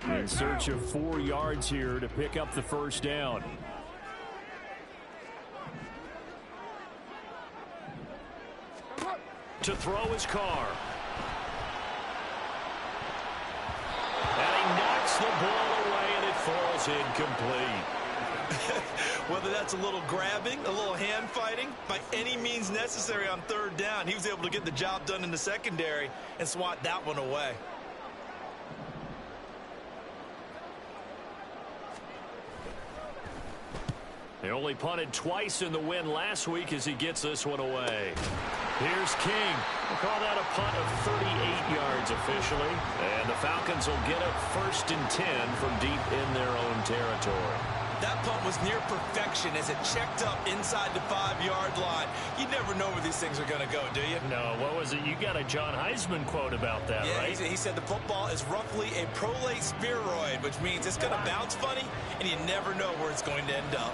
In search of 4 yards here to pick up the first down. To throw his car. And he knocks the ball away, and it falls incomplete. Whether that's a little grabbing, a little hand fighting, by any means necessary on third down, he was able to get the job done in the secondary and swat that one away. They only punted twice in the win last week as he gets this one away. Here's King. We'll call that a punt of 38 yards officially. And the Falcons will get it 1st and 10 from deep in their own territory. That punt was near perfection as it checked up inside the 5-yard line. You never know where these things are going to go, do you? No, what was it? You got a John Heisman quote about that, right? He said the football is roughly a prolate spheroid, which means it's going to bounce funny, and you never know where it's going to end up.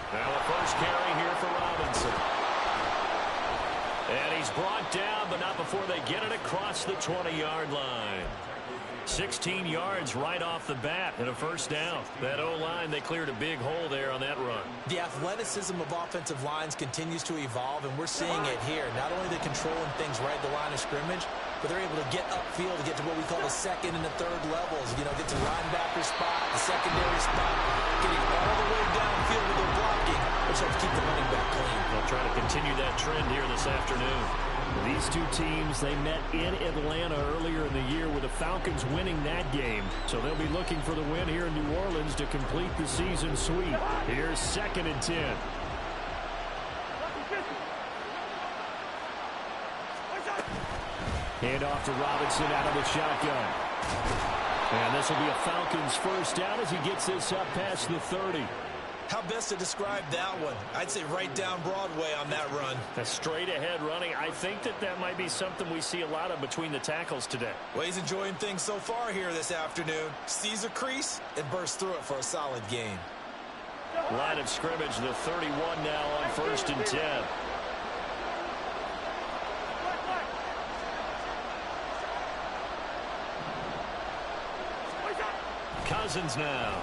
Now the first carry here for Robinson. And he's brought down, but not before they get it across the 20-yard line. 16 yards right off the bat and a first down. That O-line, they cleared a big hole there on that run. The athleticism of offensive lines continues to evolve, and we're seeing it here. Not only are they controlling things right at the line of scrimmage, but they're able to get upfield to get to what we call the second and the third levels. You know, get to the linebacker spot, the secondary spot, getting all the way downfield with their blocking, which helps keep the running back clean. They'll try to continue that trend here this afternoon. These two teams, they met in Atlanta earlier in the year with the Falcons winning that game. So they'll be looking for the win here in New Orleans to complete the season sweep. Here's 2nd and 10. Hand off to Robinson out of the shotgun. And this will be a Falcons first down as he gets this up past the 30. How best to describe that one? I'd say right down Broadway on that run. A straight ahead running. I think that might be something we see a lot of between the tackles today. Well, he's enjoying things so far here this afternoon. Sees a crease and bursts through it for a solid gain. Line of scrimmage, the 31 now on 1st and 10. Cousins now.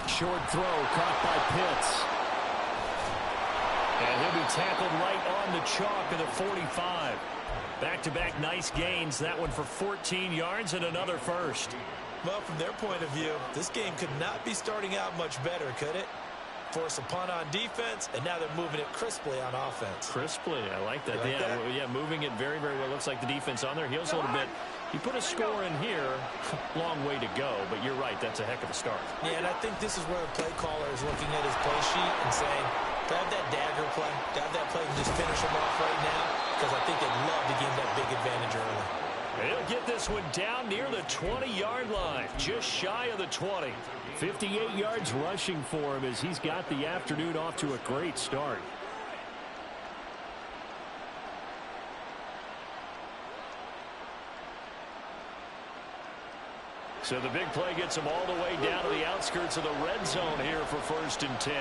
Short throw caught by Pitts. And he'll be tackled right on the chalk of the 45. Back-to-back nice gains. That one for 14 yards and another first. Well, from their point of view, this game could not be starting out much better, could it? Force a punt on defense, and now they're moving it crisply on offense. Crisply, I like that. Like that? Yeah, moving it very, very well. Looks like the defense on their heels a little bit. You put a score in here, long way to go, but you're right, that's a heck of a start. Yeah, and I think this is where a play caller is looking at his play sheet and saying, to have that dagger play, to have that play and just finish them off right now, because I think they'd love to give that big advantage early. He'll get this one down near the 20-yard line, just shy of the 20. 58 yards rushing for him as he's got the afternoon off to a great start. So the big play gets him all the way down to the outskirts of the red zone here for 1st and 10.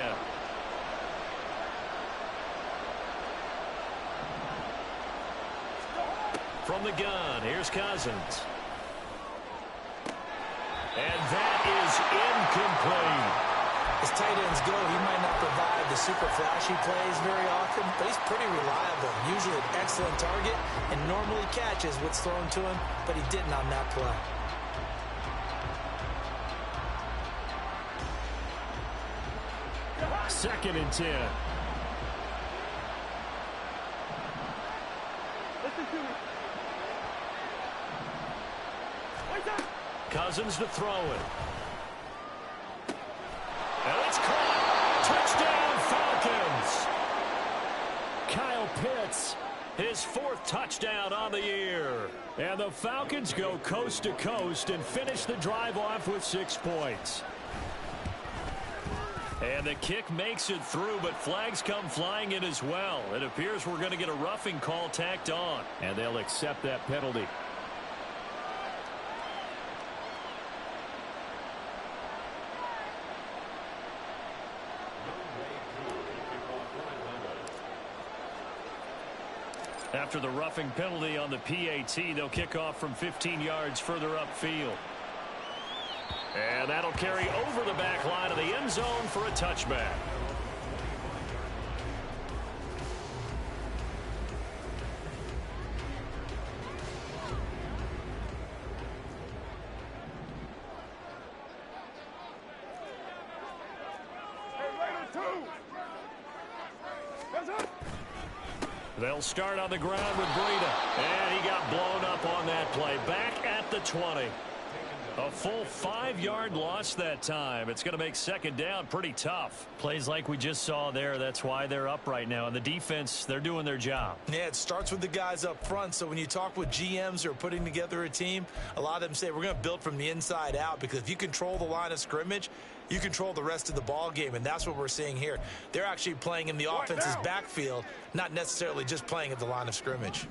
From the gun, here's Cousins. And that is incomplete. As tight ends go, he might not provide the super flashy plays very often, but he's pretty reliable. Usually an excellent target and normally catches what's thrown to him, but he didn't on that play. 2nd and 10. Cousins to throw it. And it's caught. Touchdown, Falcons. Kyle Pitts, his 4th touchdown on the year. And the Falcons go coast to coast and finish the drive off with 6 points. And the kick makes it through, but flags come flying in as well. It appears we're going to get a roughing call tacked on, and they'll accept that penalty. After the roughing penalty on the PAT, they'll kick off from 15 yards further upfield. And that'll carry over the back line of the end zone for a touchback. They'll start on the ground with Breida. And he got blown up on that play. Back at the 20. A full 5-yard loss that time. It's going to make second down pretty tough. Plays like we just saw there. That's why they're up right now. And the defense, they're doing their job. Yeah, it starts with the guys up front. So when you talk with GMs who are putting together a team, a lot of them say we're going to build from the inside out, because if you control the line of scrimmage, you control the rest of the ball game, and that's what we're seeing here. They're actually playing in the offense's backfield, not necessarily just playing at the line of scrimmage.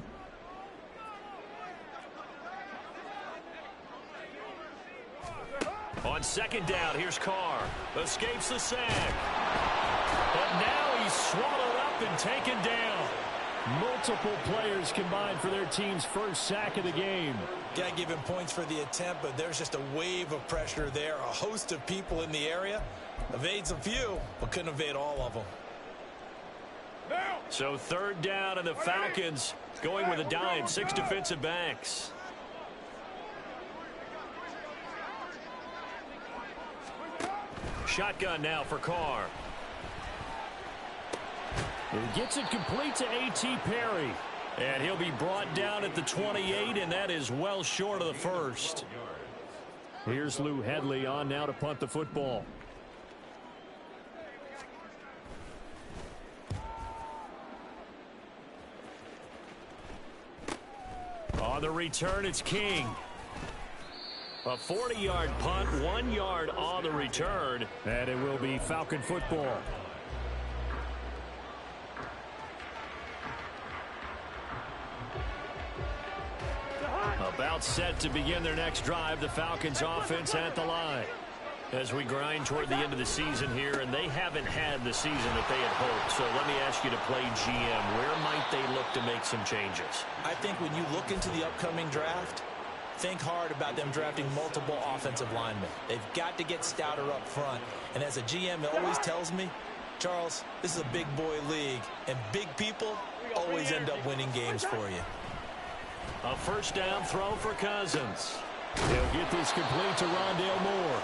On second down, here's Carr. Escapes the sack. But now he's swallowed up and taken down. Multiple players combined for their team's first sack of the game. Got to give him points for the attempt, but there's just a wave of pressure there. A host of people in the area. Evades a few, but couldn't evade all of them. So third down, and the Falcons going with a dime. 6 defensive backs. Shotgun now for Carr. He gets it complete to A.T. Perry. And he'll be brought down at the 28, and that is well short of the first. Here's Lou Hedley on now to punt the football. On the return, it's King. A 40-yard punt, 1 yard on the return, and it will be Falcon football. About set to begin their next drive, the Falcons offense at the line. As we grind toward the end of the season here, and they haven't had the season that they had hoped. So let me ask you to play GM. Where might they look to make some changes? I think when you look into the upcoming draft, think hard about them drafting multiple offensive linemen. They've got to get stouter up front. And as a GM, it always tells me, Charles, this is a big boy league, and big people always end up winning games for you. A first down throw for Cousins. He'll get this complete to Rondale Moore.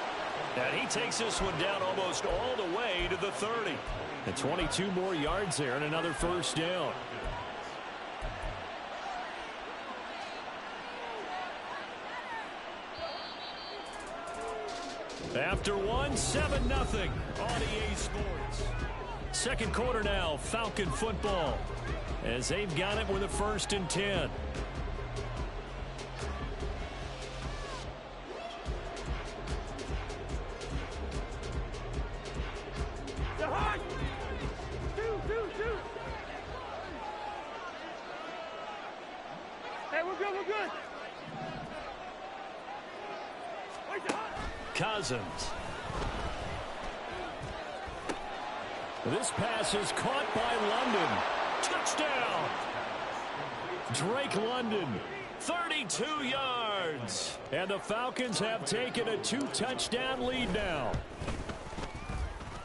And he takes this one down almost all the way to the 30. And 22 more yards there and another first down. After one, 7-0 on EA Sports. Second quarter now, Falcon football, as they've got it with a 1st and 10. Hey, we're good. Cousins. This pass is caught by London. Touchdown! Drake London, 32 yards. And the Falcons have taken a 2-touchdown lead now.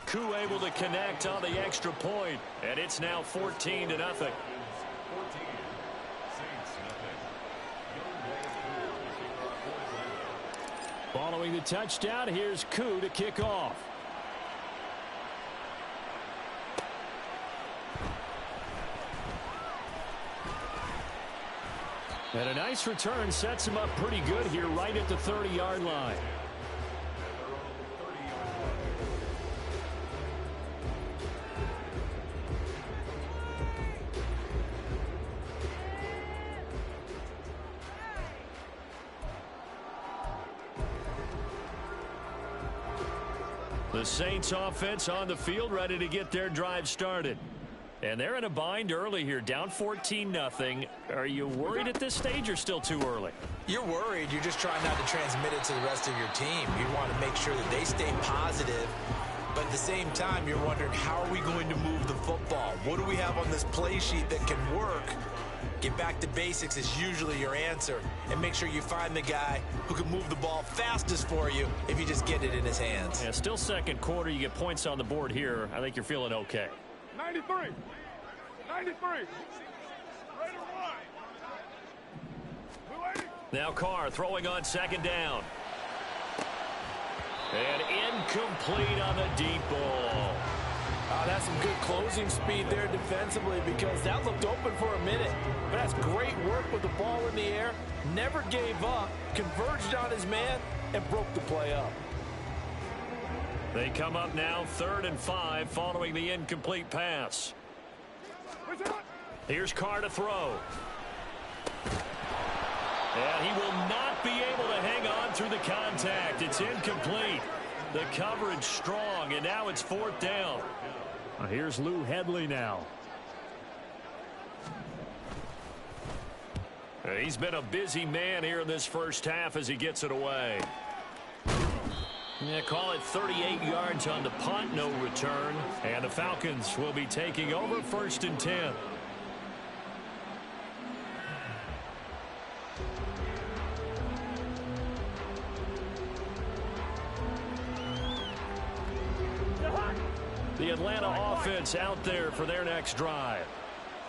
Koo able to connect on the extra point, and it's now 14-0. Following the touchdown, here's Koo to kick off. And a nice return sets him up pretty good here right at the 30-yard line. The Saints offense on the field, ready to get their drive started. And they're in a bind early here, down 14-0. Are you worried at this stage or still too early? You're worried. You're just trying not to transmit it to the rest of your team. You want to make sure that they stay positive. But at the same time, you're wondering, how are we going to move the football? What do we have on this play sheet that can work Get back to basics is usually your answer. And make sure you find the guy who can move the ball fastest for you if you just get it in his hands. Yeah, still second quarter. You get points on the board here. I think you're feeling okay. 93. 93. Right or wide? Now Carr throwing on second down. And incomplete on the deep ball. That's some good closing speed there defensively because that looked open for a minute. But that's great work with the ball in the air. Never gave up, converged on his man, and broke the play up. They come up now 3rd and 5 following the incomplete pass. Here's Carr to throw. And he will not be able to hang on through the contact. It's incomplete. The coverage strong, and now it's 4th down. Here's Lou Hedley now. He's been a busy man here in this first half as he gets it away. Yeah, call it 38 yards on the punt, no return. And the Falcons will be taking over 1st and 10. The Atlanta offense out there for their next drive.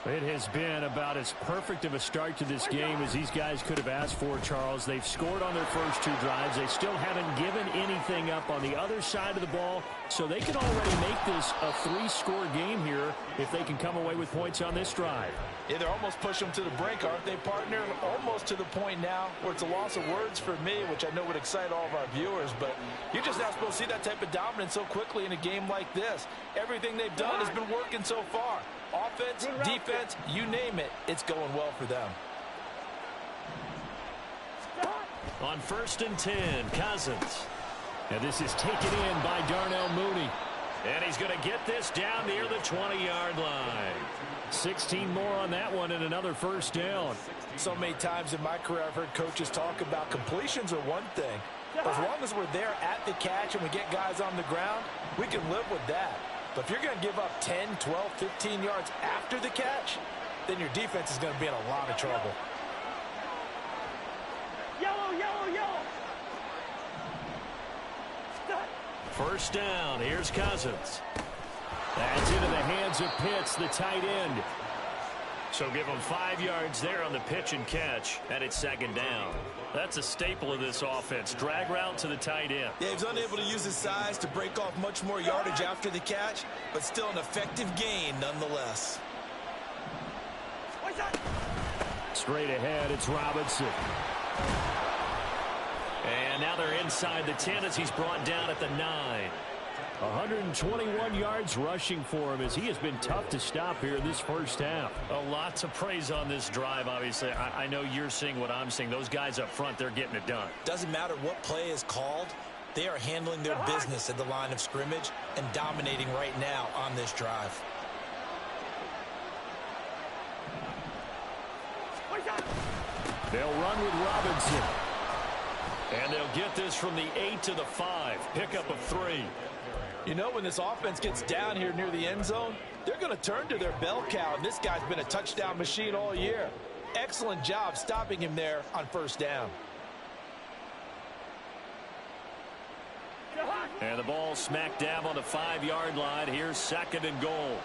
It has been about as perfect of a start to this game as these guys could have asked for, Charles. They've scored on their first 2 drives. They still haven't given anything up on the other side of the ball, so they can already make this a 3-score game here if they can come away with points on this drive. Yeah, they're almost pushing them to the brink, aren't they, partner? Almost to the point now where it's a loss of words for me, which I know would excite all of our viewers, but you're just not supposed to see that type of dominance so quickly in a game like this. Everything they've done has been working so far. Offense, defense, you name it, it's going well for them. On 1st and 10, Cousins. And this is taken in by Darnell Mooney. And he's going to get this down near the 20-yard line. 16 more on that one and another 1st down. So many times in my career I've heard coaches talk about completions are one thing. But as long as we're there at the catch and we get guys on the ground, we can live with that. But if you're going to give up 10, 12, 15 yards after the catch, then your defense is going to be in a lot of trouble. Yellow, yellow, yellow. 1st down. Here's Cousins. That's into the hands of Pitts, the tight end. So give him 5 yards there on the pitch and catch, and it's 2nd down. That's a staple of this offense. Drag route to the tight end. Yeah, he was unable to use his size to break off much more yardage after the catch, but still an effective gain nonetheless. Straight ahead, it's Robinson. And now they're inside the 10 as he's brought down at the 9. 121 yards rushing for him as he has been tough to stop here in this first half. A lot to praise on this drive, obviously. I know you're seeing what I'm seeing. Those guys up front, they're getting it done. Doesn't matter what play is called. They are handling their business at the line of scrimmage and dominating right now on this drive. They'll run with Robinson. And they'll get this from the 8 to the 5. Pickup of 3. You know, when this offense gets down here near the end zone, they're going to turn to their bell cow, and this guy's been a touchdown machine all year. Excellent job stopping him there on 1st down. And the ball smack dab on the 5-yard line. Here's 2nd and goal.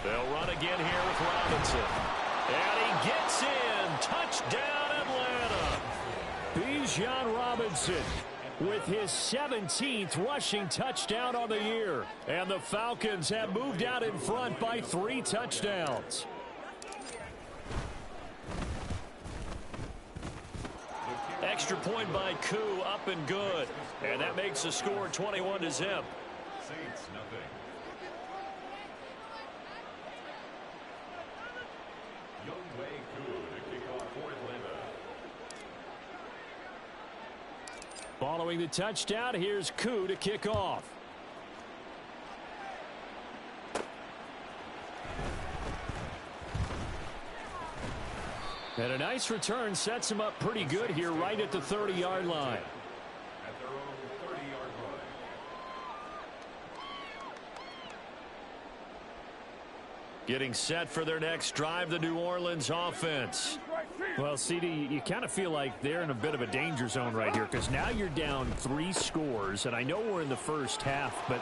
They'll run again here with Robinson. And he gets in. Touchdown, Atlanta. Bijan Robinson with his 17th rushing touchdown on the year. And the Falcons have moved out in front by 3 touchdowns. Extra point by Koo, up and good. And that makes the score 21-0. Saints nothing. Younghoe Koo to kick off for Atlanta. Following the touchdown, here's Koo to kick off. And a nice return sets him up pretty good here right at the 30-yard line. At their own 30-yard line. Getting set for their next drive, the New Orleans offense. Well, CD, you kind of feel like they're in a bit of a danger zone right here because now you're down 3 scores, and I know we're in the first half, but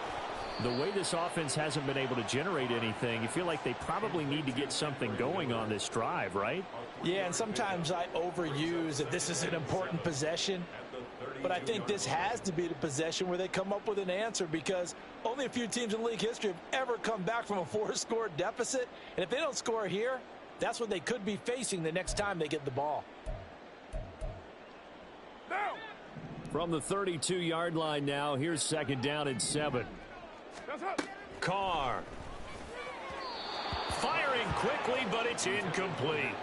the way this offense hasn't been able to generate anything, you feel like they probably need to get something going on this drive, right? Yeah, and sometimes I overuse that this is an important possession, but I think this has to be the possession where they come up with an answer because only a few teams in league history have ever come back from a 4-score deficit, and if they don't score here, that's what they could be facing the next time they get the ball. From the 32-yard line now, here's 2nd down and 7. Carr. Firing quickly, but it's incomplete.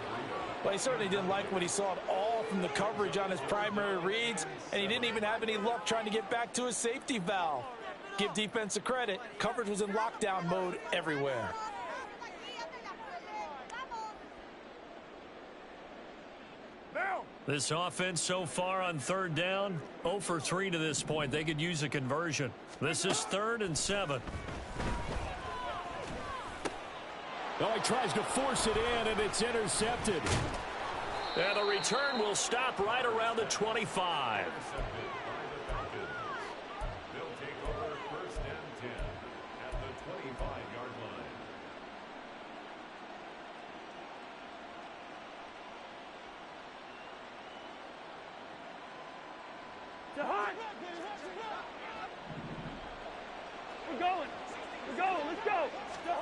Well, he certainly didn't like what he saw at all from the coverage on his primary reads, and he didn't even have any luck trying to get back to his safety valve. Give defense a credit. Coverage was in lockdown mode everywhere. This offense so far on 3rd down, 0 for 3 to this point. They could use a conversion. This is 3rd and 7. Oh, he tries to force it in, and it's intercepted. And the return will stop right around the 25. They'll take over 1st and 10 at the 25-yard line. We're going. Let's go.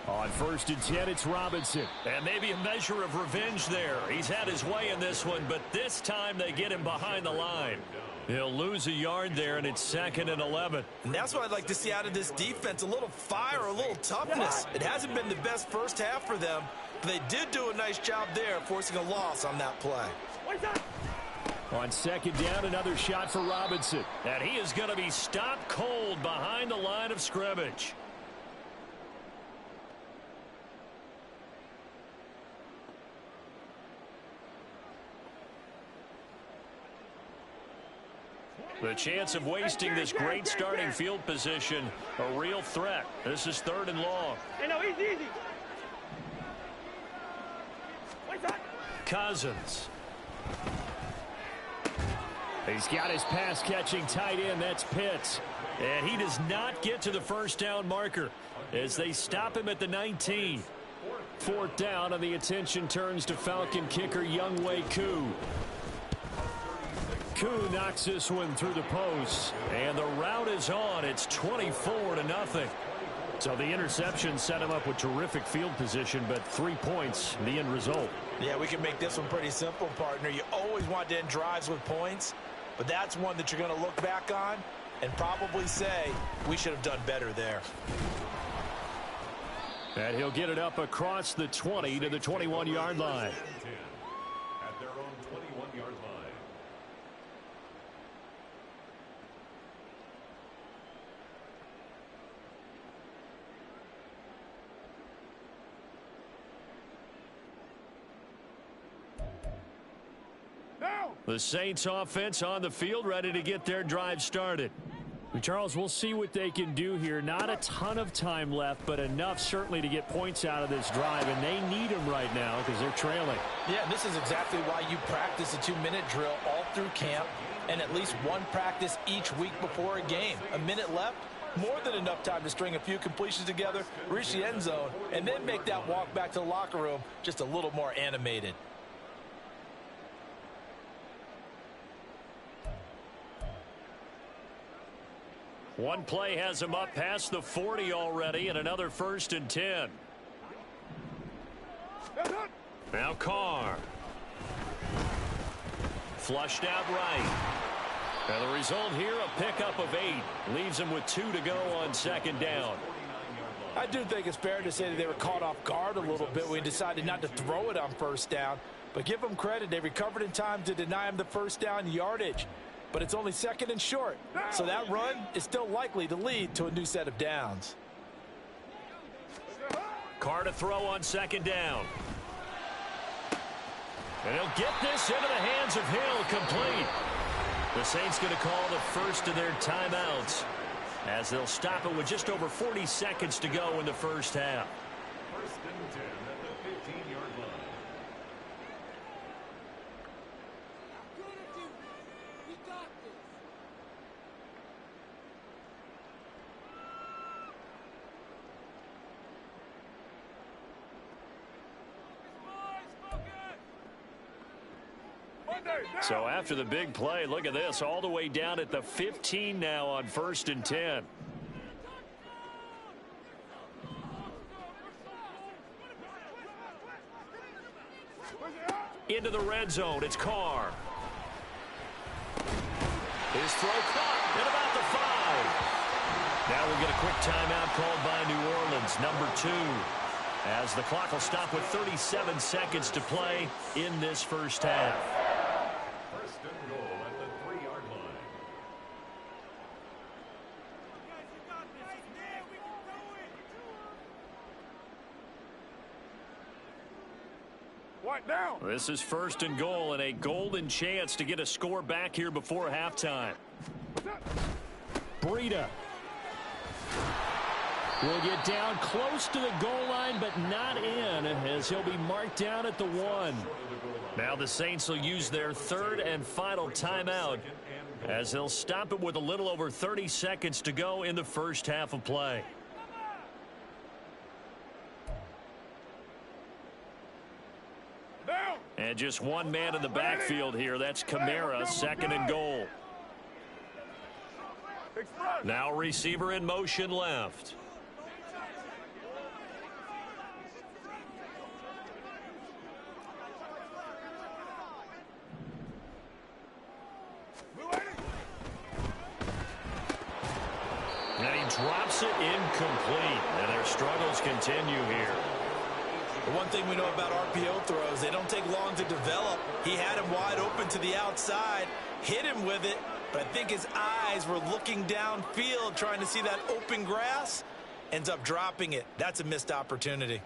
On 1st and 10, it's Robinson. And maybe a measure of revenge there. He's had his way in this one, but this time they get him behind the line. He'll lose a yard there, and it's 2nd and 11. And that's what I'd like to see out of this defense, a little fire, a little toughness. It hasn't been the best first half for them, but they did do a nice job there, forcing a loss on that play. On 2nd down, another shot for Robinson. And he is going to be stopped cold behind the line of scrimmage. The chance of wasting this great starting field position, a real threat. This is 3rd and long. Hey, no, easy. Cousins. He's got his pass-catching tight end. That's Pitts. And he does not get to the 1st down marker as they stop him at the 19. 4th down, and the attention turns to Falcon kicker Younghoe Koo. Koo knocks this one through the post. And the route is on. It's 24-0. So the interception set him up with terrific field position, but 3 points, the end result. Yeah, we can make this one pretty simple, partner. You always want to end drives with points, but that's one that you're going to look back on and probably say, we should have done better there. And he'll get it up across the 20 to the 21-yard line. At their own 21-yard line. The Saints offense on the field, ready to get their drive started. Charles, we'll see what they can do here. Not a ton of time left, but enough certainly to get points out of this drive, and they need them right now because they're trailing. Yeah, this is exactly why you practice a 2-minute drill all through camp and at least one practice each week before a game. A minute left, more than enough time to string a few completions together, reach the end zone, and then make that walk back to the locker room just a little more animated. One play has him up past the 40 already, and another 1st and 10. Now Carr. Flushed out right. And the result here, a pickup of 8. Leaves him with 2 to go on 2nd down. I do think it's fair to say that they were caught off guard a little bit when he decided not to throw it on 1st down. But give them credit, they recovered in time to deny him the 1st down yardage. But it's only 2nd and short, so that run is still likely to lead to a new set of downs. Carr to throw on 2nd down. And he'll get this into the hands of Hill, complete. The Saints going to call the first of their timeouts as they'll stop it with just over 40 seconds to go in the first half. and 10 at the 15-yard line. So after the big play, look at this, all the way down at the 15 now on 1st and 10. Into the red zone, it's Carr. His throw caught at about the 5. Now we'll get a quick timeout called by New Orleans, number 2. As the clock will stop with 37 seconds to play in this first half. First and goal at the 3-yard line. What down? This is 1st and goal and a golden chance to get a score back here before halftime. Breida will get down close to the goal line, but not in, as he'll be marked down at the 1. Now the Saints will use their 3rd and final timeout, as they'll stop it with a little over 30 seconds to go in the first half of play. And just one man in the backfield here. That's Kamara, 2nd and goal. Now receiver in motion left. And he drops it incomplete. And their struggles continue here. The one thing we know about RPO throws, they don't take long to develop. He had him wide open to the outside, hit him with it, but I think his eyes were looking downfield trying to see that open grass. Ends up dropping it. That's a missed opportunity.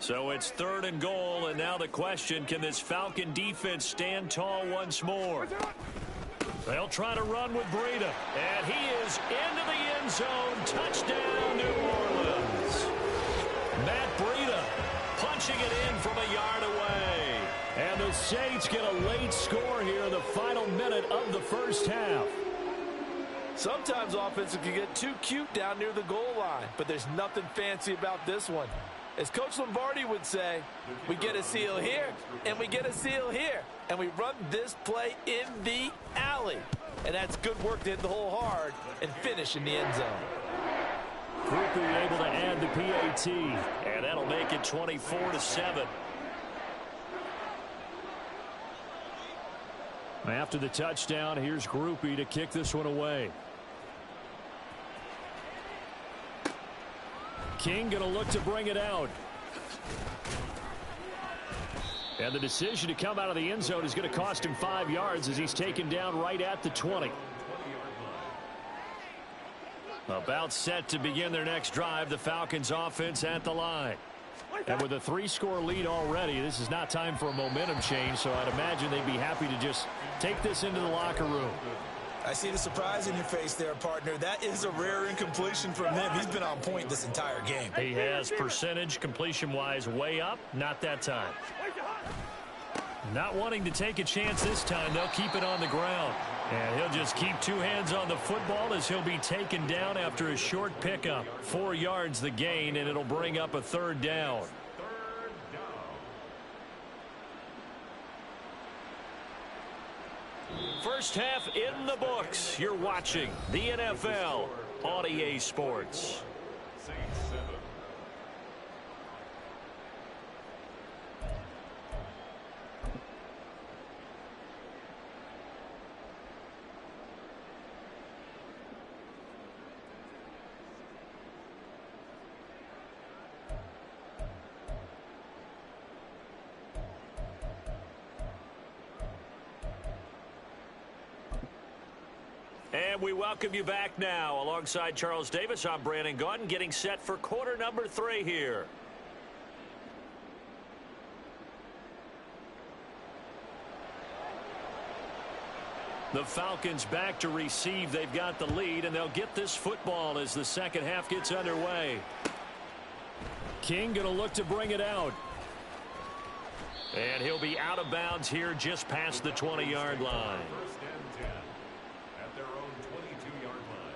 So it's 3rd and goal, and now the question, can this Falcon defense stand tall once more? They'll try to run with Breida, and he is into the end zone. Touchdown, New Orleans. Matt Breida punching it in from a yard away. And the Saints get a late score here in the final minute of the first half. Sometimes offenses can get too cute down near the goal line, but there's nothing fancy about this one. As Coach Lombardi would say, we get a seal here, and we get a seal here, and we run this play in the alley. And that's good work to hit the hole hard and finish in the end zone. Grupe able to add the PAT, and that'll make it 24-7. After the touchdown, here's Grupe to kick this one away. King going to look to bring it out. And the decision to come out of the end zone is going to cost him 5 yards as he's taken down right at the 20. About set to begin their next drive, the Falcons offense at the line. And with a 3-score lead already, this is not time for a momentum change, so I'd imagine they'd be happy to just take this into the locker room. I see the surprise in your face there, partner. That is a rare incompletion from him. He's been on point this entire game. He has percentage completion-wise way up. Not that time. Not wanting to take a chance this time. They'll keep it on the ground. And he'll just keep 2 hands on the football as he'll be taken down after a short pickup. 4 yards the gain, and it'll bring up a 3rd down. First half in the books. You're watching the NFL on EA Sports. Saints 7. And we welcome you back now. Alongside Charles Davis, I'm Brandon Gaudin, getting set for quarter number 3 here. The Falcons back to receive. They've got the lead, and they'll get this football as the second half gets underway. King going to look to bring it out. And he'll be out of bounds here just past the 20-yard line. First and 10 at their own 22-yard line.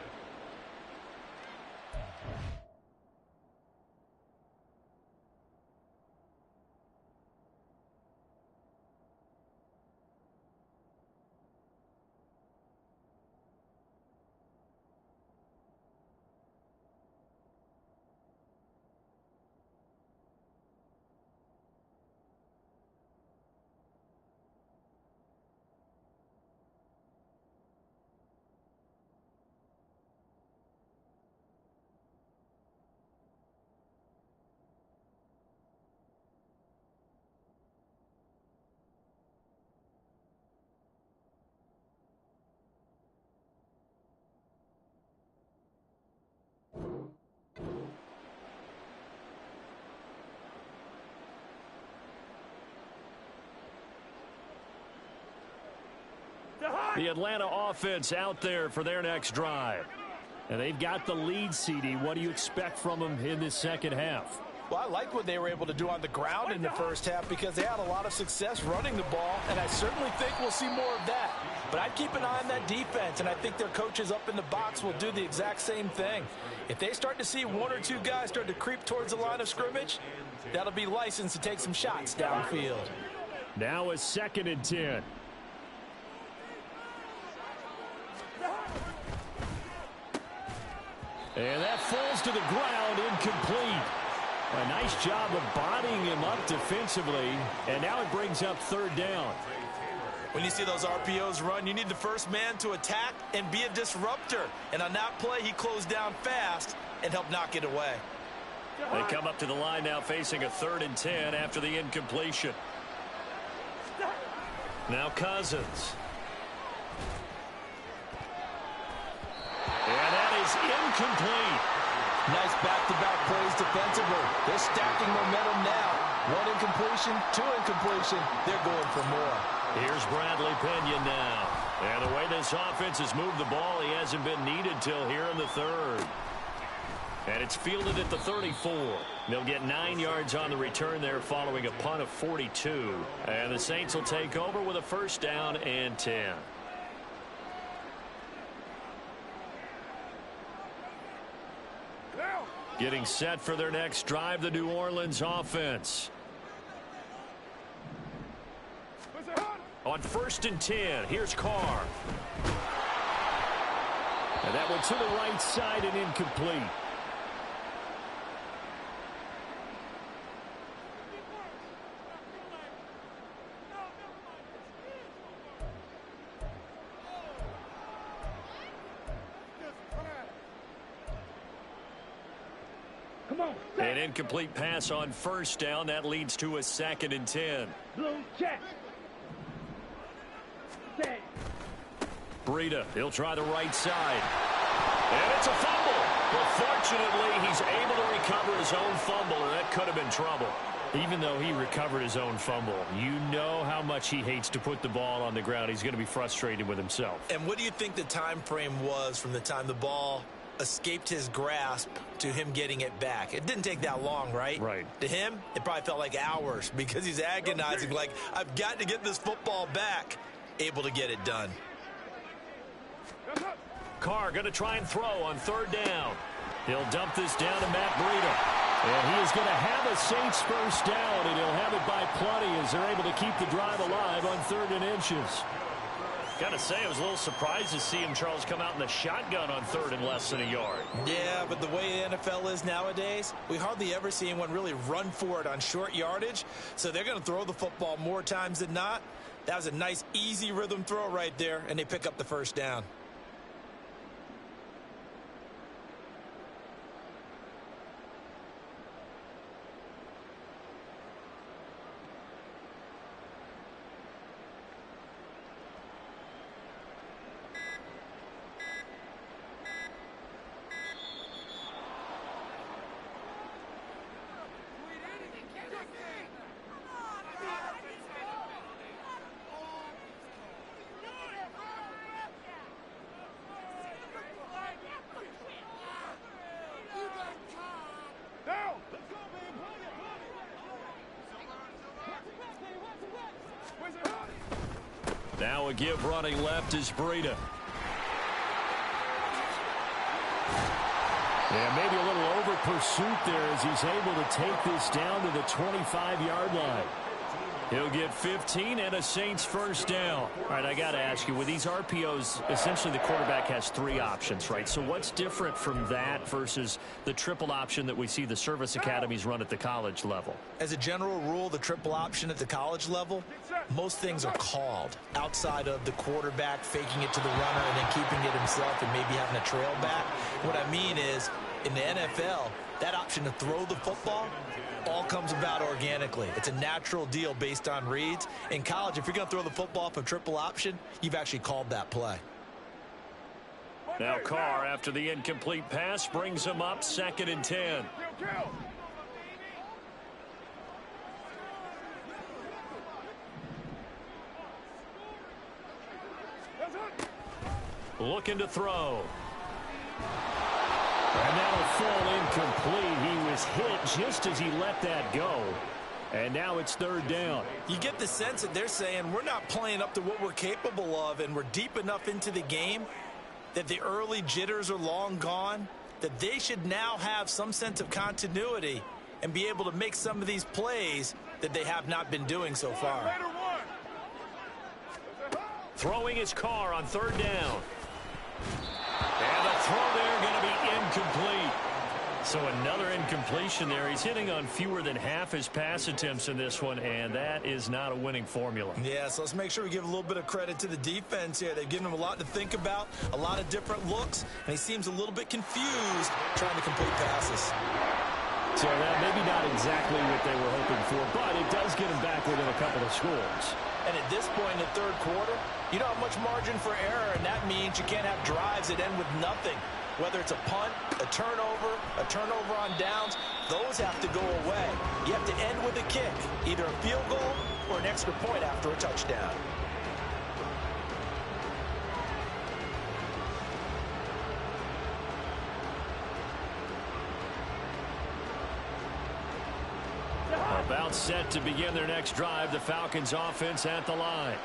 The Atlanta offense out there for their next drive. And they've got the lead, CD. What do you expect from them in this second half? Well, I like what they were able to do on the ground in the first half because they had a lot of success running the ball, and I certainly think we'll see more of that. But I'd keep an eye on that defense, and I think their coaches up in the box will do the exact same thing. If they start to see one or two guys start to creep towards the line of scrimmage, that'll be licensed to take some shots downfield. Now a 2nd and 10. And that falls to the ground, incomplete. A nice job of bodying him up defensively, and now it brings up 3rd down. When you see those RPOs run, you need the first man to attack and be a disruptor. And on that play, he closed down fast and helped knock it away. They come up to the line now facing a 3rd and 10 after the incompletion. Now Cousins. And that is incomplete. Nice back-to-back plays defensively. They're stacking momentum now. 1 incompletion, 2 incompletion. They're going for more. Here's Bradley Pinion now. And the way this offense has moved the ball, he hasn't been needed till here in the 3rd. And it's fielded at the 34. They'll get 9 yards on the return there following a punt of 42. And the Saints will take over with a 1st down and 10. Getting set for their next drive, the New Orleans offense. On 1st and 10, here's Carr. And that one to the right side and incomplete. An incomplete pass on 1st down. That leads to a 2nd and 10. Blue check. Breida, he'll try the right side. And it's a fumble. But fortunately, he's able to recover his own fumble, or that could have been trouble. Even though he recovered his own fumble, you know how much he hates to put the ball on the ground. He's going to be frustrated with himself. And what do you think the time frame was from the time the ball escaped his grasp to him getting it back? It didn't take that long, right? Right. To him, it probably felt like hours because he's agonizing, like, I've got to get this football back. Able to get it done. Carr going to try and throw on 3rd down. He'll dump this down to Matt Breida. And he is going to have a Saints 1st down, and he'll have it by plenty as they're able to keep the drive alive on 3rd and inches. Got to say, I was a little surprised to see him, Charles, come out in the shotgun on 3rd and less than a yard. Yeah, but the way the NFL is nowadays, we hardly ever see anyone really run for it on short yardage. So they're going to throw the football more times than not. That was a nice, easy rhythm throw right there, and they pick up the 1st down. Now a give running left is Breida. Yeah, maybe a little over pursuit there as he's able to take this down to the 25-yard line. He'll get 15 and a Saints first down. All right, I got to ask you, with these RPOs, essentially the quarterback has 3 options, right? So what's different from that versus the triple option that we see the service academies run at the college level? As a general rule, the triple option at the college level, most things are called outside of the quarterback faking it to the runner and then keeping it himself and maybe having a trail back. What I mean is, in the NFL, that option to throw the football all comes about organically. It's a natural deal based on reads. In college, if you're going to throw the football from triple option, you've actually called that play. Now Carr, after the incomplete pass, brings him up 2nd and 10. Looking to throw. And that'll fall incomplete. He was hit just as he let that go. And now it's 3rd down. You get the sense that they're saying we're not playing up to what we're capable of, and we're deep enough into the game that the early jitters are long gone, that they should now have some sense of continuity and be able to make some of these plays that they have not been doing so far. Throwing his Carr on 3rd down. And the throw there going to be incomplete. So another incompletion there. He's hitting on fewer than half his pass attempts in this one, and that is not a winning formula. Yeah, so let's make sure we give a little bit of credit to the defense here. They've given him a lot to think about, a lot of different looks, and he seems a little bit confused trying to complete passes. So that maybe not exactly what they were hoping for, but it does get him back within a couple of scores. And at this point in the 3rd quarter, you don't have much margin for error, and that means you can't have drives that end with nothing. Whether it's a punt, a turnover on downs, those have to go away. You have to end with a kick, either a field goal or an extra point after a touchdown. About set to begin their next drive, the Falcons offense at the line.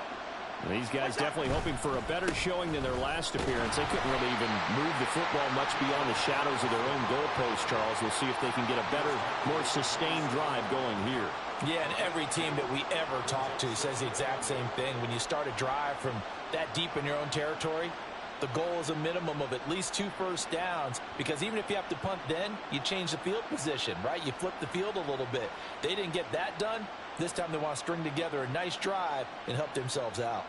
These guys definitely hoping for a better showing than their last appearance. They couldn't really even move the football much beyond the shadows of their own goalpost, Charles. We'll see if they can get a better, more sustained drive going here. Yeah, and every team that we ever talk to says the exact same thing. When you start a drive from that deep in your own territory, the goal is a minimum of at least 2 first downs, because even if you have to punt then, you change the field position, right? You flip the field a little bit. They didn't get that done. This time they want to string together a nice drive and help themselves out.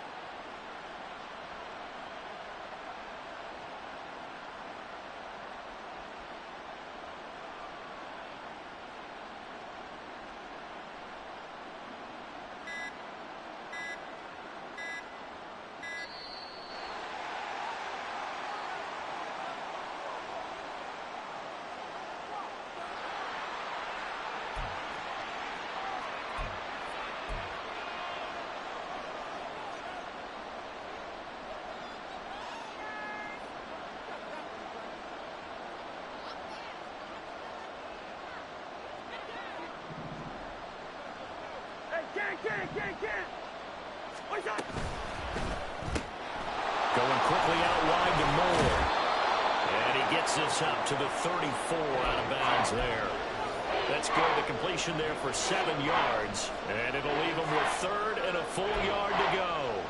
Going quickly out wide to Moore. And he gets this up to the 34 out of bounds there. That's good. The completion there for 7 yards. And it'll leave him with 3rd and a full yard to go.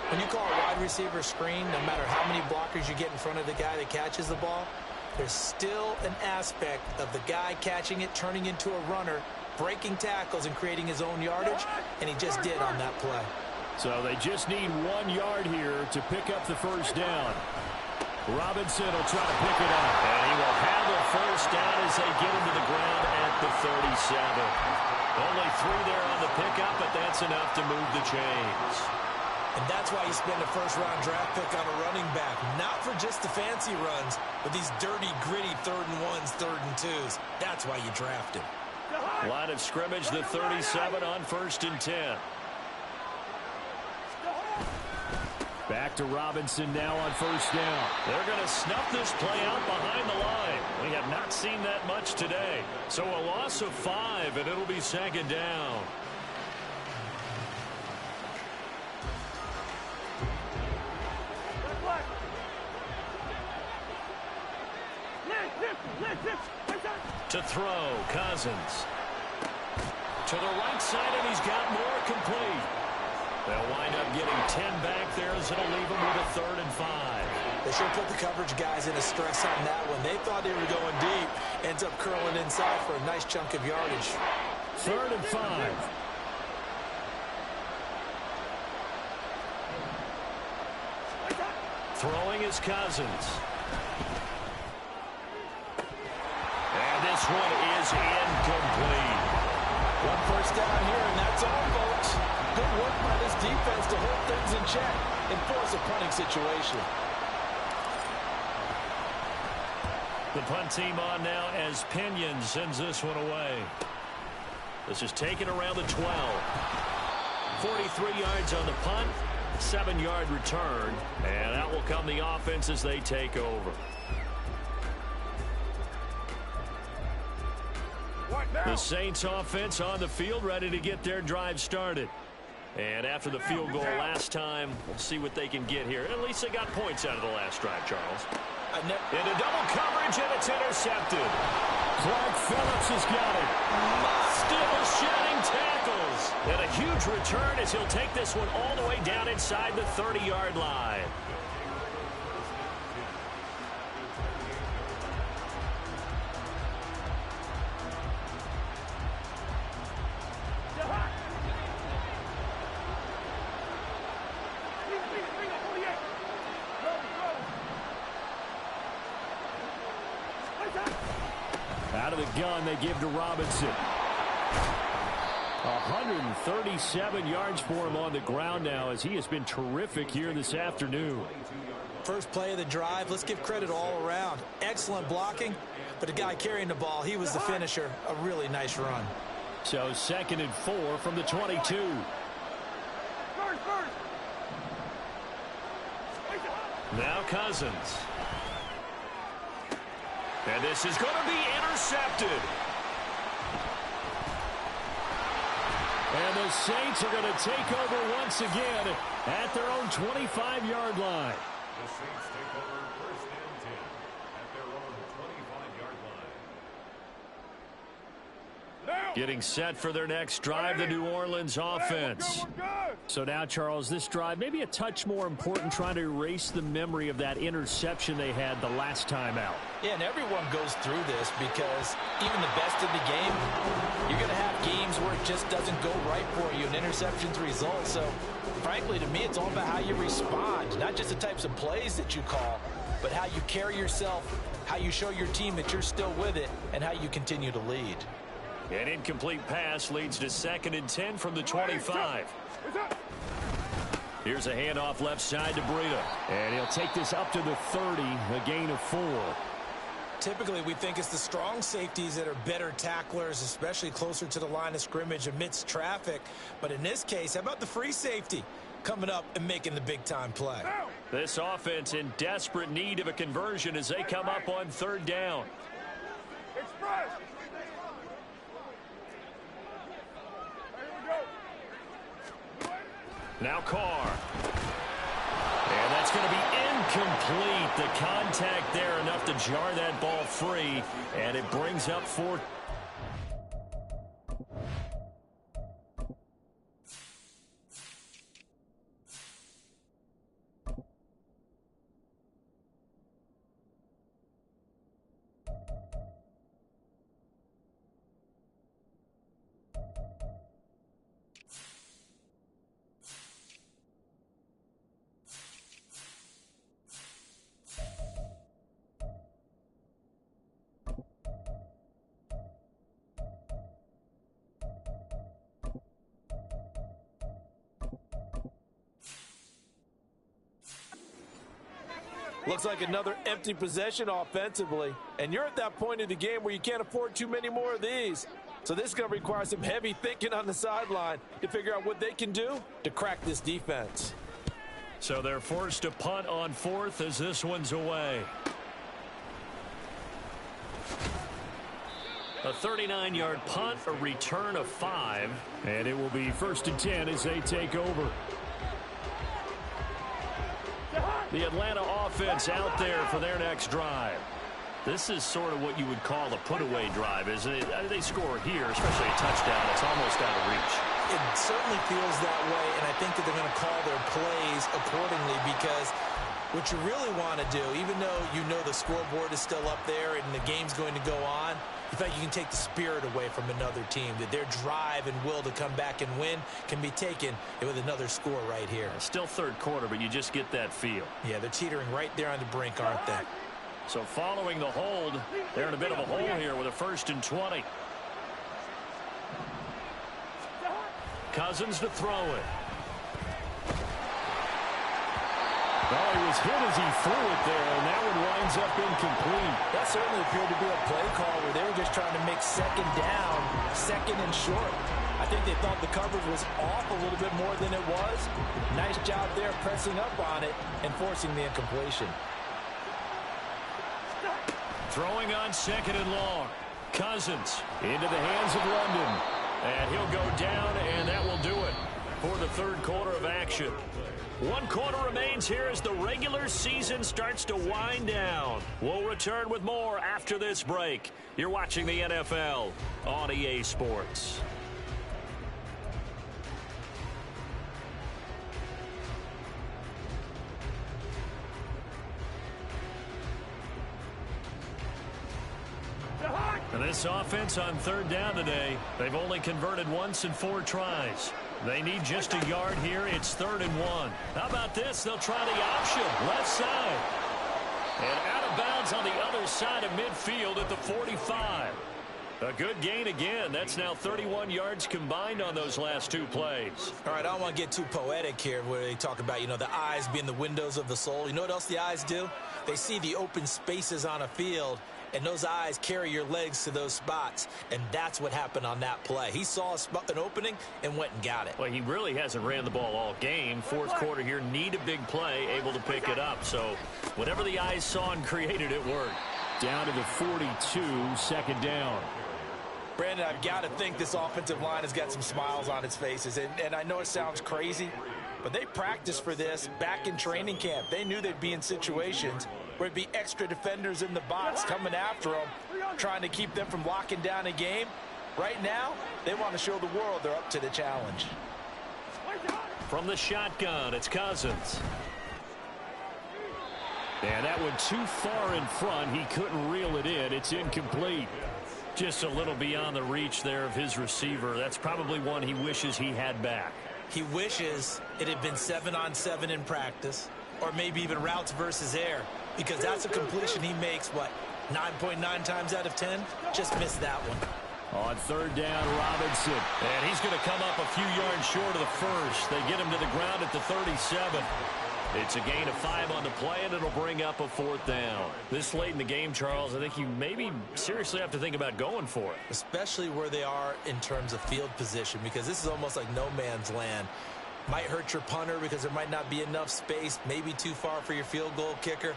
When you call a wide receiver screen, no matter how many blockers you get in front of the guy that catches the ball, there's still an aspect of the guy catching it, turning into a runner, breaking tackles and creating his own yardage, and he just did on that play. So they just need 1 yard here to pick up the first down. Robinson will try to pick it up. And he will have the first down as they get him to the ground at the 37. Only 3 there on the pickup, but that's enough to move the chains. And that's why you spend a first-round draft pick on a running back, not for just the fancy runs, but these dirty, gritty 3rd and 1s, 3rd and 2s. That's why you draft him. Line of scrimmage, the 37 on 1st and 10. Back to Robinson now on first down. They're going to snuff this play out behind the line. We have not seen that much today. So a loss of 5, and it'll be 2nd down. To throw, Cousins. To the right side, and he's got more, complete. They'll wind up getting 10 back there as it'll leave them with a 3rd and 5. They sure put the coverage guys in a stress on that one. They thought they were going deep. Ends up curling inside for a nice chunk of yardage. 3rd and 5. Throwing is Cousins. And this one is incomplete. One first down here, and that's all, folks. Good work by this defense to hold things in check and force a punting situation. The punt team on now as Pinion sends this one away. This is taken around the 12. 43 yards on the punt, 7-yard return, and out will come the offense as they take over. The Saints offense on the field, ready to get their drive started. And after the field goal last time, we'll see what they can get here. At least they got points out of the last drive, Charles. Into double coverage, and it's intercepted. Clark Phillips has got it. Still shedding tackles. And a huge return as he'll take this one all the way down inside the 30-yard line. Out of the gun, they give to Robinson. 137 yards for him on the ground now, as he has been terrific here this afternoon. First play of the drive, let's give credit all around. Excellent blocking, but the guy carrying the ball, he was the finisher. A really nice run. So 2nd and 4 from the 22. Now Cousins. And this is going to be intercepted. And the Saints are going to take over once again at their own 25-yard line. The Saints take over 1st and 10 at their own 25-yard line. Getting set for their next drive, the New Orleans offense. So now, Charles, this drive may be a touch more important, trying to erase the memory of that interception they had the last time out. Yeah, and everyone goes through this because even the best in the game, you're going to have games where it just doesn't go right for you, and interceptions result. So, frankly, to me, it's all about how you respond, not just the types of plays that you call, but how you carry yourself, how you show your team that you're still with it, and how you continue to lead. An incomplete pass leads to 2nd and 10 from the 25. Here's a handoff left side to Breida. And he'll take this up to the 30, a gain of 4. Typically, we think it's the strong safeties that are better tacklers, especially closer to the line of scrimmage amidst traffic. But in this case, how about the free safety coming up and making the big-time play? This offense in desperate need of a conversion as they come up on 3rd down. Express. Now Carr. And that's going to be incomplete. The contact there enough to jar that ball free. And it brings up 4th. Looks like another empty possession offensively. And you're at that point in the game where you can't afford too many more of these. So this is going to require some heavy thinking on the sideline to figure out what they can do to crack this defense. So they're forced to punt on 4th as this one's away. A 39-yard punt, a return of 5. And it will be 1st and 10 as they take over. The Atlanta offense out there for their next drive. This is sort of what you would call a put-away drive, isn't it? They score here, especially a touchdown. It's almost out of reach. It certainly feels that way, and I think that they're going to call their plays accordingly, because what you really want to do, even though you know the scoreboard is still up there and the game's going to go on, in fact, you can take the spirit away from another team, that their drive and will to come back and win can be taken with another score right here. Still third quarter, but you just get that feel. Yeah, they're teetering right there on the brink, aren't they? So following the hold, they're in a bit of a hole here with a 1st and 20. Cousins to throw it. Well, he was hit as he threw it there, and that one winds up incomplete. That certainly appeared to be a play call where they were just trying to make second down, second and short. I think they thought the coverage was off a little bit more than it was. Nice job there pressing up on it and forcing the incompletion. Throwing on 2nd and long. Cousins into the hands of London. And he'll go down, and that will do it for the third quarter of action. 1 quarter remains here as the regular season starts to wind down. We'll return with more after this break. You're watching the NFL on EA Sports. And this offense on 3rd down today, they've only converted once in 4 tries. They need just a yard here. It's 3rd and 1. How about this? They'll try the option, left side. And out of bounds on the other side of midfield at the 45. A good gain again. That's now 31 yards combined on those last 2 plays. All right, I don't want to get too poetic here where they talk about, the eyes being the windows of the soul. You know what else the eyes do? They see the open spaces on a field, and those eyes carry your legs to those spots, and that's what happened on that play. He saw an opening and went and got it. Well, he really hasn't ran the ball all game. 4th quarter here, need a big play, able to pick it up. So whatever the eyes saw and created, it worked. Down to the 42, 2nd down. Brandon, I've got to think this offensive line has got some smiles on its faces. And I know it sounds crazy, but they practiced for this back in training camp. They knew they'd be in situations where it'd be extra defenders in the box coming after them, trying to keep them from locking down a game. Right now, they want to show the world they're up to the challenge. From the shotgun, it's Cousins. And that one too far in front. He couldn't reel it in. It's incomplete. Just a little beyond the reach there of his receiver. That's probably one he wishes he had back. He wishes it had been 7-on-7 in practice, or maybe even routes versus air, because that's a completion he makes, 9.9 times out of 10? Just missed that one. On 3rd down, Robinson. And he's going to come up a few yards short of the first. They get him to the ground at the 37. It's a gain of 5 on the play, and it'll bring up a 4th down. This late in the game, Charles, I think you maybe seriously have to think about going for it. Especially where they are in terms of field position, because this is almost like no man's land. Might hurt your punter because there might not be enough space, maybe too far for your field goal kicker.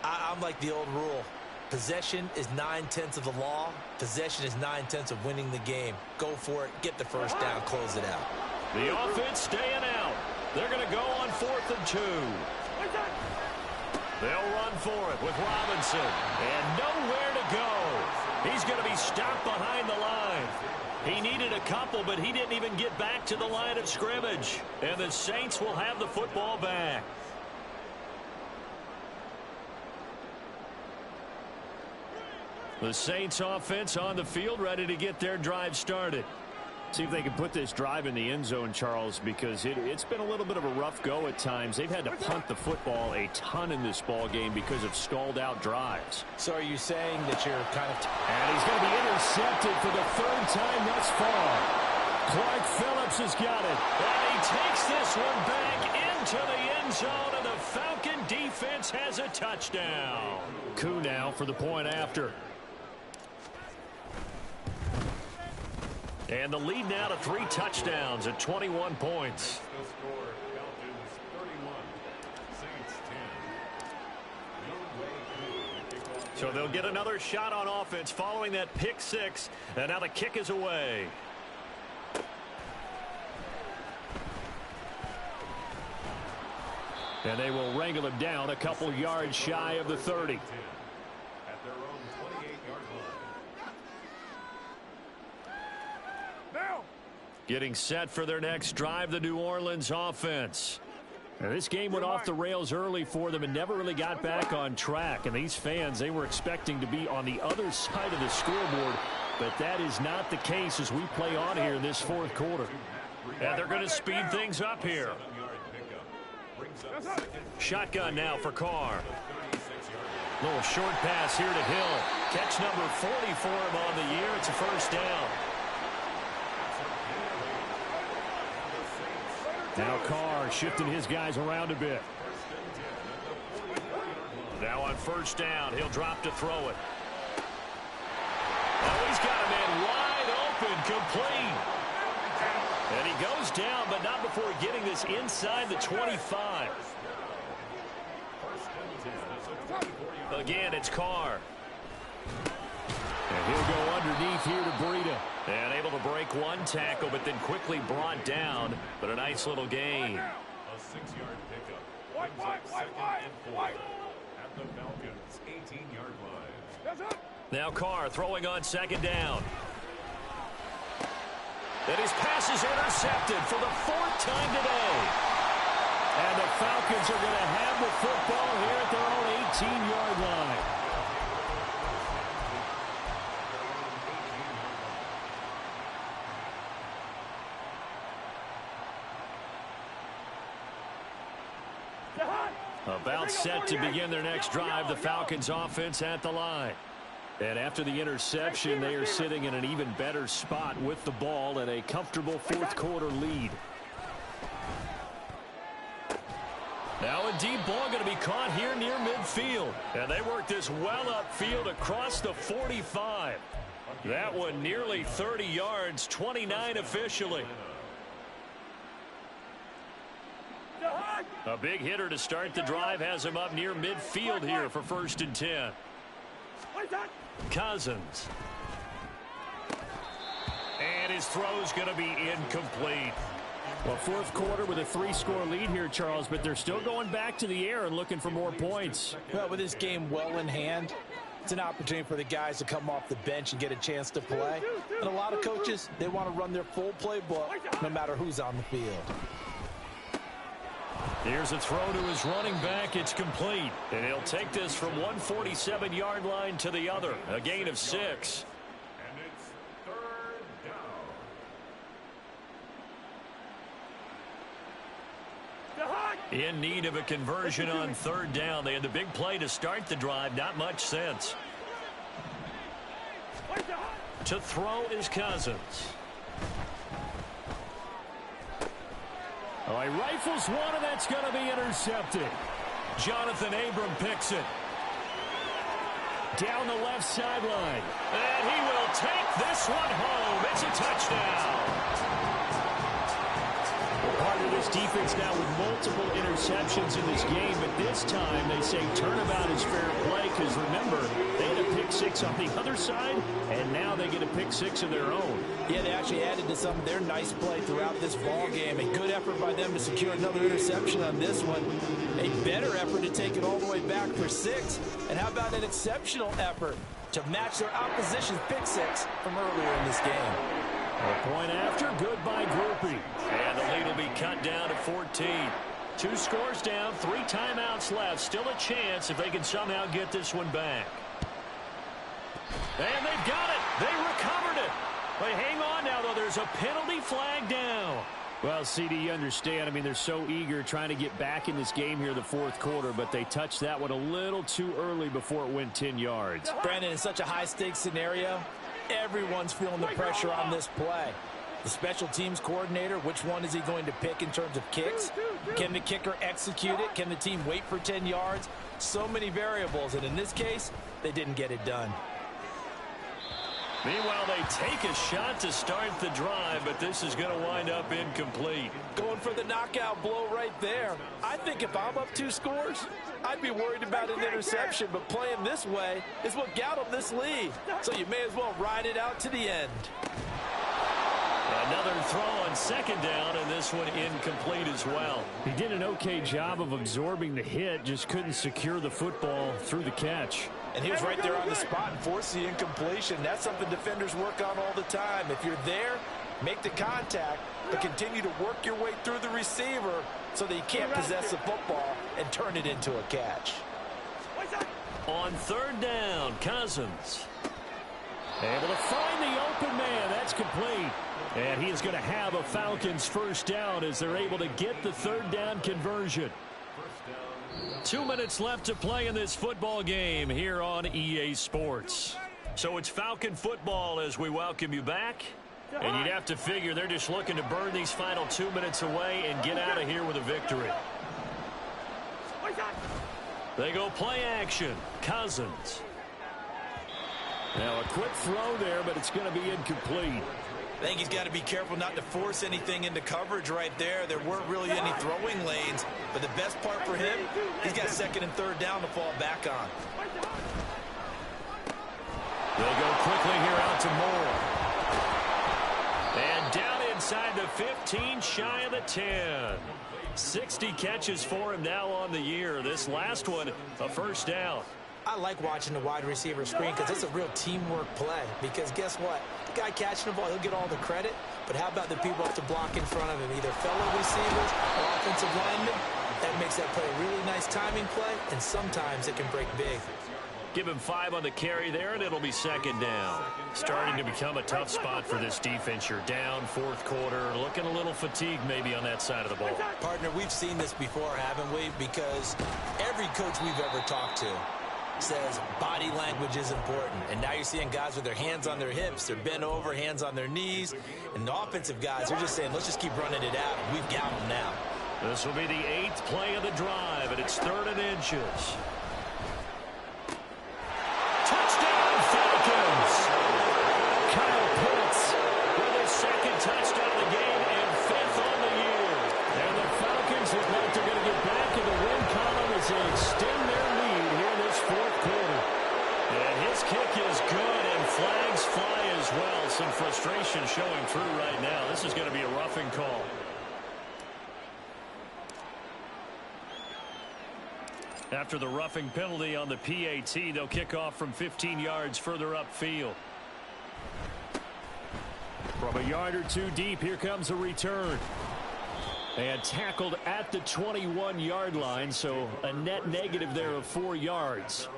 I'm like the old rule. Possession is 9/10 of the law. Possession is 9/10 of winning the game. Go for it. Get the first down. Close it out. The offense staying out. They're going to go on 4th and 2. They'll run for it with Robinson. And nowhere to go. He's going to be stopped behind the line. He needed a couple, but he didn't even get back to the line of scrimmage. And the Saints will have the football back. The Saints offense on the field, ready to get their drive started. See if they can put this drive in the end zone, Charles, because it's been a little bit of a rough go at times. They've had to punt the football a ton in this ball game because of stalled out drives. So are you saying that you're kind of... And he's going to be intercepted for the 3rd time thus far. Clark Phillips has got it. And he takes this one back into the end zone, and the Falcon defense has a touchdown. Koo now for the point after. And the lead now to 3 touchdowns at 21 points. The score, Falcons 31, Saints 10. So they'll get another shot on offense following that pick 6. And now the kick is away. And they will wrangle him down a couple yards shy of the 30. At their Getting set for their next drive, the New Orleans offense. Now, this game went off the rails early for them and never really got back on track. And these fans, they were expecting to be on the other side of the scoreboard, but that is not the case as we play on here in this fourth quarter. And they're going to speed things up here. Shotgun now for Carr. Little short pass here to Hill. Catch number 40 for him on the year. It's a first down. Now Carr shifting his guys around a bit. Now on first down, he'll drop to throw it. Oh, he's got a man wide open, complete. And he goes down, but not before getting this inside the 25. Again, it's Carr. And he'll go underneath here to Breida. And able to break one tackle, but then quickly brought down. But a nice little gain. A 6-yard pickup. At the Falcons' 18-yard line. Now Carr throwing on second down. And his pass is intercepted for the 4th time today. And the Falcons are going to have the football here at their own 18-yard line. About set to begin their next drive, the Falcons offense at the line. And after the interception, they are sitting in an even better spot with the ball and a comfortable fourth quarter lead. Now a deep ball going to be caught here near midfield. And they work this well upfield across the 45. That one nearly 30 yards, 29 officially. A big hitter to start the drive has him up near midfield here for 1st and 10. Cousins. And his throw's going to be incomplete. Well, fourth quarter with a 3-score lead here, Charles, but they're still going back to the air and looking for more points. Well, with this game well in hand, it's an opportunity for the guys to come off the bench and get a chance to play. And a lot of coaches, they want to run their full playbook no matter who's on the field. Here's a throw to his running back. It's complete. And he'll take this from one 47-yard line to the other. A gain of 6. And it's 3rd down. In need of a conversion on 3rd down. They had the big play to start the drive. Not much sense. To throw is Cousins. Oh, he rifles one, and that's going to be intercepted. Jonathan Abram picks it. Down the left sideline. And he will take this one home. It's a touchdown. Part of this defense now with multiple interceptions in this game, but this time they say turnabout is fair play because, remember, they had a pick 6 on the other side, and now they get a pick 6 of their own. Yeah, they actually added to some of their nice play throughout this ball game. A good effort by them to secure another interception on this one. A better effort to take it all the way back for 6. And how about an exceptional effort to match their opposition's pick 6 from earlier in this game? A point after, good by Grupe. And the lead will be cut down to 14. 2 scores down, 3 timeouts left. Still a chance if they can somehow get this one back. And they've got it. They recovered it. But hang on now, though. There's a penalty flag down. Well, CD, you understand. I mean, they're so eager trying to get back in this game here in the fourth quarter, but they touched that one a little too early before it went 10 yards. Brandon, in such a high-stakes scenario, everyone's feeling the pressure on this play. The special teams coordinator, which one is he going to pick in terms of kicks? Can the kicker execute it? Can the team wait for 10 yards? So many variables, and in this case, they didn't get it done. Meanwhile, they take a shot to start the drive, but this is going to wind up incomplete. Going for the knockout blow right there. I think if I'm up 2 scores, I'd be worried about an interception, but playing this way is what got them this lead. So you may as well ride it out to the end. Another throw on second down, and this one incomplete as well. He did an okay job of absorbing the hit, just couldn't secure the football through the catch. And he was right there on the spot and forced the incompletion. That's something defenders work on all the time. If you're there, Make the contact, but continue to work your way through the receiver so that you can't possess the football and turn it into a catch. On third down, Cousins. Able to find the open man. That's complete. And he is going to have a Falcons first down as they're able to get the third down conversion. 2 minutes left to play in this football game here on EA Sports. So it's Falcon football as we welcome you back. And you'd have to figure they're just looking to burn these final 2 minutes away and get out of here with a victory. They go play action. Cousins. Now a quick throw there, but it's going to be incomplete. I think he's got to be careful not to force anything into coverage right there. There weren't really any throwing lanes, but the best part for him, he's got second and third down to fall back on. They go quickly here out to Moore. And down inside the 15, shy of the 10. 60 catches for him now on the year. This last one, a first down. I like watching the wide receiver screen because it's a real teamwork play. Because guess what? The guy catching the ball, he'll get all the credit. But how about the people up to block in front of him? Either fellow receivers or offensive linemen. That makes that play a really nice timing play, and sometimes it can break big. Give him 5 on the carry there, and it'll be second down. Starting to become a tough spot for this defense. You're down fourth quarter, looking a little fatigued maybe on that side of the ball. Partner, we've seen this before, haven't we? Because every coach we've ever talked to says body language is important. And now you're seeing guys with their hands on their hips, they're bent over, hands on their knees. And the offensive guys, they're just saying, let's just keep running it out. We've got them now. This will be the 8th play of the drive, and it's 3rd and inches. Touchdown, Falcons! Kyle Pitts with his 2nd touchdown of the game and 5th on the year. And the Falcons look like they're going to get back in the win column as they extend their lead here in this 4th quarter. And his kick is good, and flags fly as well. Some frustration showing through right now. This is going to be a roughing call. After the roughing penalty on the PAT, they'll kick off from 15 yards further upfield. From a yard or two deep, here comes a return. And tackled at the 21-yard line, so a net negative there of 4 yards.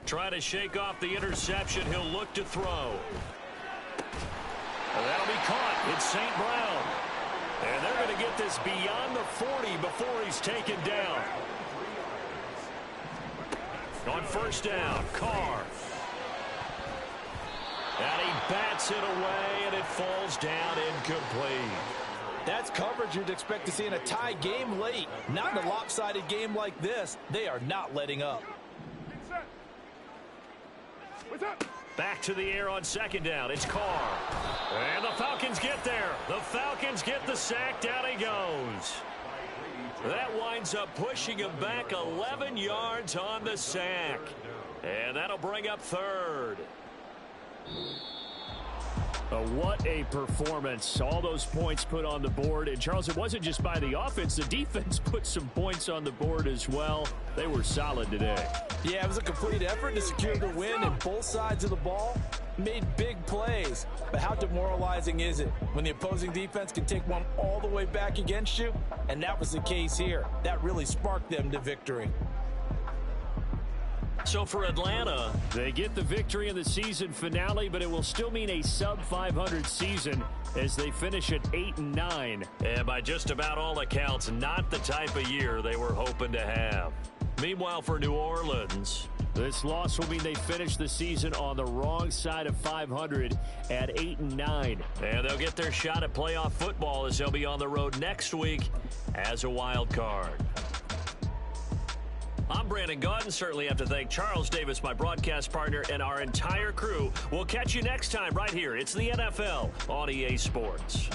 Trying to shake off the interception. He'll look to throw. And that'll be caught. It's St. Brown. And they're going to get this beyond the 40 before he's taken down. On first down, Carr. And he bats it away, and it falls down incomplete. That's coverage you'd expect to see in a tie game late. Not in a lopsided game like this. They are not letting up. Back to the air on second down. It's Carr. And the Falcons get there. The Falcons get the sack. Down he goes. That winds up pushing him back 11 yards on the sack. And that'll bring up 3rd. What a performance. All those points put on the board. And, Charles, it wasn't just by the offense. The defense put some points on the board as well. They were solid today. Yeah, it was a complete effort to secure the win, and both sides of the ball made big plays. But how demoralizing is it when the opposing defense can take one all the way back against you? And that was the case here. That really sparked them to victory. So for Atlanta, they get the victory in the season finale, but it will still mean a sub-500 season as they finish at 8-9. And by just about all accounts, not the type of year they were hoping to have. Meanwhile, for New Orleans, this loss will mean they finish the season on the wrong side of 500 at 8-9. And they'll get their shot at playoff football as they'll be on the road next week as a wild card. I'm Brandon Gaudin. Certainly have to thank Charles Davis, my broadcast partner, and our entire crew. We'll catch you next time right here. It's the NFL on EA Sports.